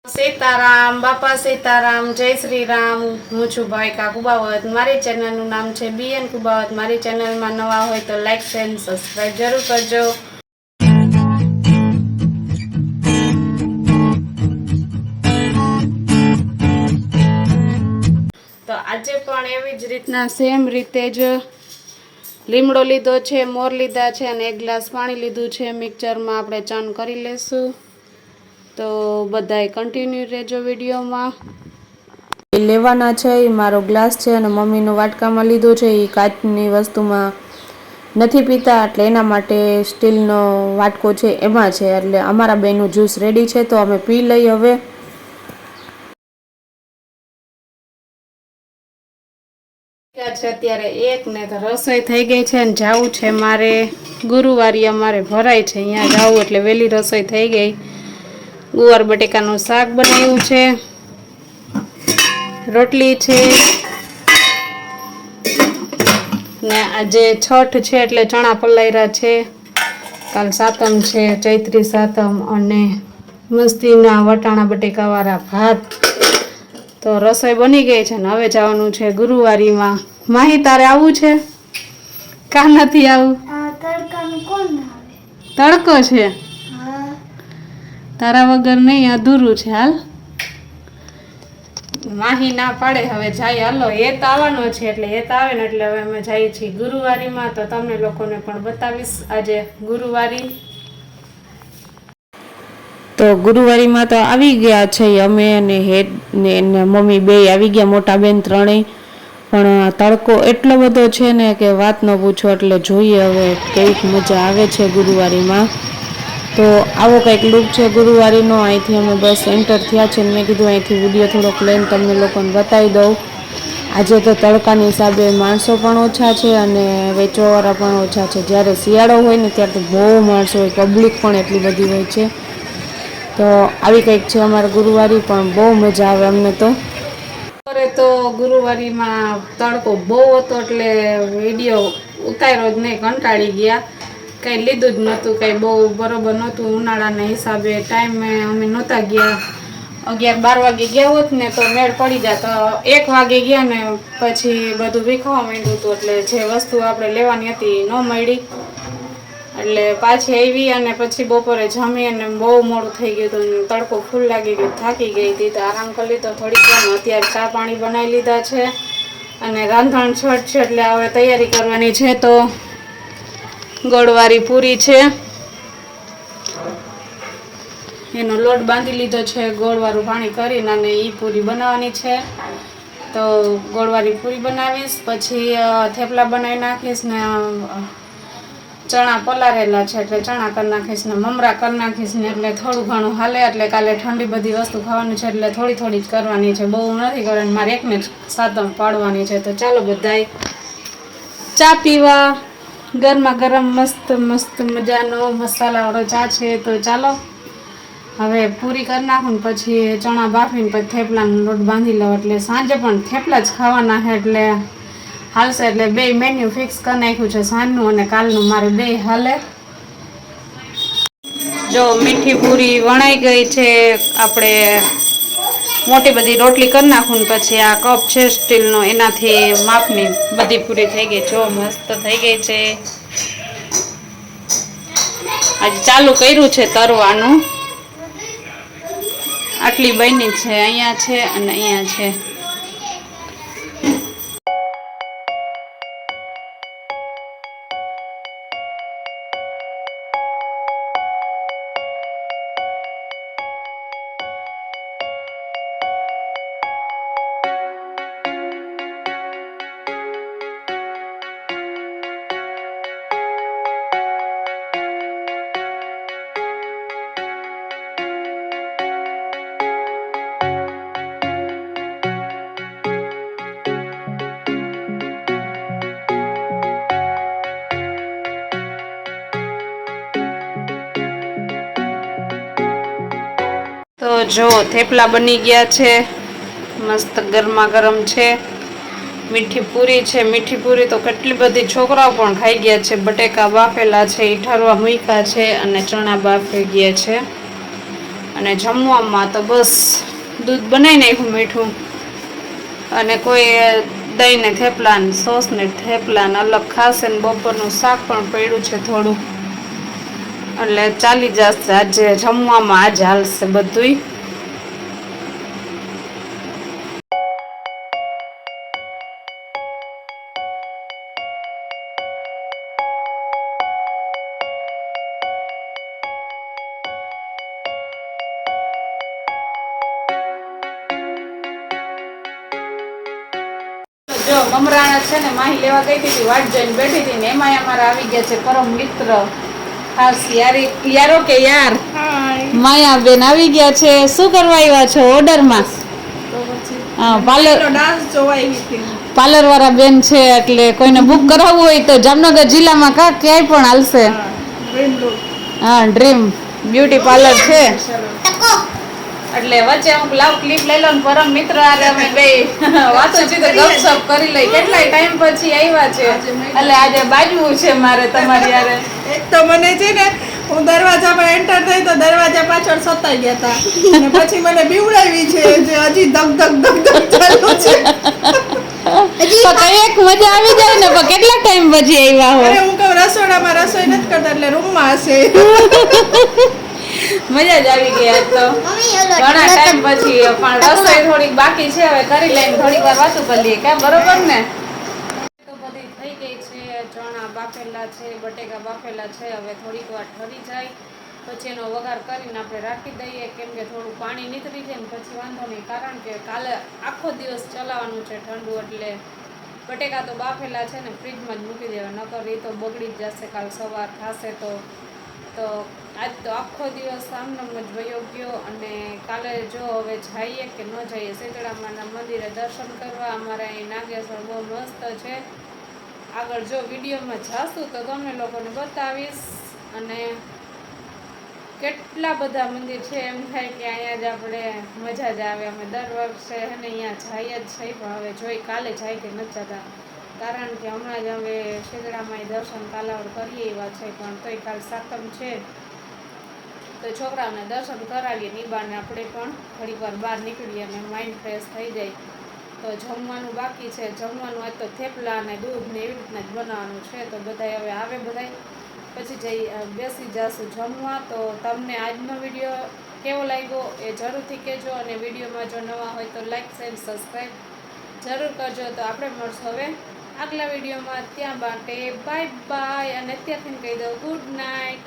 सीताराम बापा सीताराम जय श्री राम हूँ छू भाई का कुबावत मारी चैनल નું નામ છે બીએન કુબાવત મારી ચેનલ માં નવા હોય તો લાઈક શેર સબસ્ક્રાઇબ જરૂર કરજો। તો આજે પણ એવી જ રીતના સેમ રીતે જ લીમડો લીધો છે મોર લીધા છે અને એક ગ્લાસ પાણી લીધું છે મિક્સરમાં આપણે ચન કરી લેશું। तो बधाई कंटिन्यू रहेजो वीडियो में लेवाना छे। मारो ग्लास छे अने मम्मीनो वाटकामां लीधो छे। ई काचनी वस्तुमां नथी पीता एटले एना माटे स्टीलनो वाटको छे एमां छे एटले अमारा बेयनुं ज्यूस रेडी छे तो अमे पी लई हवे। अत्यारे एक ने तो रसोई थई गई छे अने जावुं छे मारे गुरुवारी अमारे भराय छे अहींया जावुं एटले वेली रसोई थई गई। गुवार बटेकाનું શાક બનાવ્યું છે રોટલી છે ને આજે છઠ છે એટલે ચણા પલાયરા છે। કાલ સાતમ છે ચૈત્રી સાતમ અને મસ્તીના વટાણા બટેકાવાળા ભાત। તો રસોઈ બની ગઈ છે ને હવે જવાનું છે ગુરુવારીમાં। માહી તારે આવવું છે કા નથી આવું? તડકાનું કોણ આવે? તડકો છે तारा वगर नहीं अधूरू छे। हाल माही ना पाड़े हवे जाई हालो ए तो आवવાનો छे એટલે એ તો આવે ને એટલે હવે અમે જઈએ છીએ ગુરુવારીમાં। તો તમને લોકોને પણ બતાવીશ આજે ગુરુવારી। તો ગુરુવારીમાં તો આવી ગયા છે અમે અને હેડ ને મમ્મી બે આવી ગયા મોટા બેન ત્રણેય। પણ તડકો એટલો બધો છે ને કે વાત ન પૂછો। એટલે જોઈએ હવે કેવી મજા આવે છે ગુરુવારીમાં। तो आवो कंईक लुक है गुरुवारी नो। अहींथी अमे बस एंटर थया छे। मैं कीधुं अहींथी विडियो थोड़ोक लईने तमने लोकोने बतावी दऊं। आजे तो तड़कानी हिसाबे माणसो पण ओछा छे अने वेचवावाळा पण ओछा छे। ज्यारे शियाळो होय ने त्यारे तो बहु माणसो होय, पब्लिक पण एटली बधी होय छे। तो आवी कंईक छे अमारे गुरुवारी पण बहु मजा आवे अमने तो। अरे तो गुरुवारी में तड़को बहु हतो एटले विडियो उतार्यो ज नहीं, कंटाळी गया। कई लीधुं ज नहोतुं, कई बहु बरोबर नहोतुं उनाळाना हिसाबे। टाइम अमे नहोता गया। 11-12 वागे गया होत ने तो मेळ पड़ी जात। 1 वागे गया ने पछी बधुं वीखवा मांड्युं हतुं એટલે જે વસ્તુ આપણે લેવાની હતી ન મળી એટલે પાછી આવી અને પછી બપોરે જમી અને બહુ મોડું થઈ ગયું હતું। તડકો ફૂલ લાગી ગયો, થાકી ગઈ હતી તો આરામ કરી લીધો થોડીક વાર। અત્યારે ચા પાણી બનાવી લીધા છે અને રાંધણ છઠ છે એટલે હવે તૈયારી કરવાની છે। તો ગોળવાળી પૂરી છે એનો લોટ બાંધી લીધો છે, ગોળવાળું પાણી કરીને અને ઈ પૂરી બનાવવાની છે। તો ગોળવાળી પૂરી બનાવીશ, પછી થેપલા બનાવી નાખીશ ને ચણા પલારેલા છે એટલે ચણા કરી નાખીશ ને મમરા કરી નાખીશ ને એટલે થોડું ઘણું હાલે। એટલે કાલે ઠંડી બધી વસ્તુ ખાવાની છે એટલે થોડી થોડી જ કરવાની છે, બહુ નથી કરવાની। મારે એકને જ સાતમ પાડવાની છે। તો ચાલો બધાય ચા પીવા। ગરમા ગરમ મસ્ત મસ્ત મજાનો મસાલાવાળો ચા છે। તો ચાલો હવે પૂરી કરી નાખું ને પછી ચણા બાફીને પછી થેપલાનો લોટ બાંધી લઉં। એટલે સાંજે પણ થેપલા જ ખાવાના છે એટલે હાલશે। એટલે બે મેન્યુ ફિક્સ કરી નાખ્યું છે, સાંજનું અને કાલનું મારે બે હાલે। જો મીઠી પૂરી વણાઈ ગઈ છે। આપણે મોટી બધી રોટલી કરી નાખું ને પછી આ કપ છે સ્ટીલનો એનાથી માપની બધી પૂરી થઈ ગઈ। જો મસ્ત થઈ ગઈ છે। આજે ચાલુ કર્યું છે તરવાનું। આટલી બની છે, અહીંયા છે અને અહીંયા છે। तो जो थेपला बनी गया छे, मस्त गरमा गरम छे। मीठी पूरी छे। मीठी पूरी तो કેટલી બધી છોકરાઓ પણ ખાઈ ગયા છે। બટેકા બાફેલા છે, ઈ ઠરવા મૂક્યા છે અને ચણા બાફી ગયા છે અને જમવામાં તો બસ દૂધ બનાવી નાખ્યું મીઠું, અને કોઈ દહીં ને થેપલા ને સોસ ને થેપલા ને અલગ ખાશે ને બપોરનું શાક પણ પડ્યું છે થોડું, એટલે ચાલી જશે આજે જમવામાં. આજે હાલશે બધુંય. જો મમરાણા છે ને માહી લેવા ગઈ હતી, વાટ જોઈને બેઠી હતી ને એમાં અમારા આવી ગયા છે પરમ મિત્ર ખાસ યારો કે યાર માયા બેન આવી ગયા છે. શું કરવા આવ્યા છો? ઓર્ડરમાં પાર્લર વાળા બેન છે એટલે કોઈને બુક કરાવવું હોય તો જામનગર જિલ્લામાં ક્યાંય પણ હાલશે. હા, ડ્રીમ બ્યુટી પાર્લર છે. એટલે વચ્ચે હું લાવ ક્લિપ લઈ લો ને પરમ મિત્ર આરે અમે બે વાતો ચીતો ગપસપ કરી લઈ. કેટલાય ટાઈમ પછી આવ્યા છે એટલે આજે બાજવું છે મારે તમારી યારે. એક તો મને છે ને હું દરવાજામાં એન્ટર થઈ તો દરવાજા પાછળ સતાઈ ગયા હતા અને પછી મને બીવડાવી છે જે હજી ધક ધક ધક ધક ચાલુ છે. તો કઈ એક મજા આવી જાય ને, પણ કેટલા ટાઈમ પછી આવ્યા હો? અરે હું કહું રસોડામાં રસોઈ નથી કરતા એટલે રૂમમાં હશે. મજા જ આવી ગઈ આજ તો ઘણા ટાઈમ પછી. પણ રસોઈ થોડીક બાકી છે, હવે કરી લઈને થોડીક વાર વાતું કરી લઈએ. કે બરોબર ને? તો બધી થઈ ગઈ છે. ચણા બાફેલા છે, બટેકા બાફેલા છે. હવે થોડીક વાર ઠરી જાય પછી એનો વઘાર કરીને આપણે રાખી દઈએ, કેમ કે થોડું પાણી નીકળી જાય ને પછી વાંધો નહીં. કારણ કે કાલે આખો દિવસ ચલાવવાનું છે ઠંડુ, એટલે બટેકા તો બાફેલા છે ને ફ્રીજમાં જ મૂકી દેવા, નકર એ તો બગડી જ જશે કાલ સવાર થશે તો. આજ તો આખો દિવસ આમનામ જ વયો ગયો. અને કાલે જો હવે જઈએ કે ન જઈએ શીતળામાના મંદિરે દર્શન કરવા. અમારા અહીં નાગેશ્વર બહુ મસ્ત છે. આગળ જો વિડીયોમાં જાશું તો તમને લોકોને બતાવીશ. અને કેટલા બધા મંદિર છે, એમ થાય કે અહીંયા જ આપણે મજા જ આવે. અમે દર વર્ષે હે ને અહીંયા જઈએ જ છે, પણ હવે જોઈ કાલે જાય કે નથી જતા. કારણ કે હમણાં જ હવે શીતળામાં દર્શન કાલાવડ કરીએ એવા છે, પણ તોય કાલ સાતમ છે તો છોકરાઓને દર્શન કરાવીએ. નિબાને આપણે પણ ઘડીક વાર બહાર નીકળીએ અને માઇન્ડ ફ્રેશ થઈ જાય. તો જમવાનું બાકી છે. જમવાનું આજ તો થેપલા અને દૂધ ને એવી રીતના જ બનાવવાનું છે. તો બધાય હવે આવે બધાય પછી બેસી જશું જમવા. તો તમને આજનો વિડીયો કેવો લાગ્યો એ જરૂરથી કહેજો. અને વિડીયોમાં જો નવા હોય તો લાઈક શેર સબસ્ક્રાઈબ જરૂર કરજો. તો આપણે મળશું હવે આગલા વિડીયોમાં. ત્યાં માટે બાય બાય. અને અત્યારથી કહી દઉં ગુડ નાઇટ.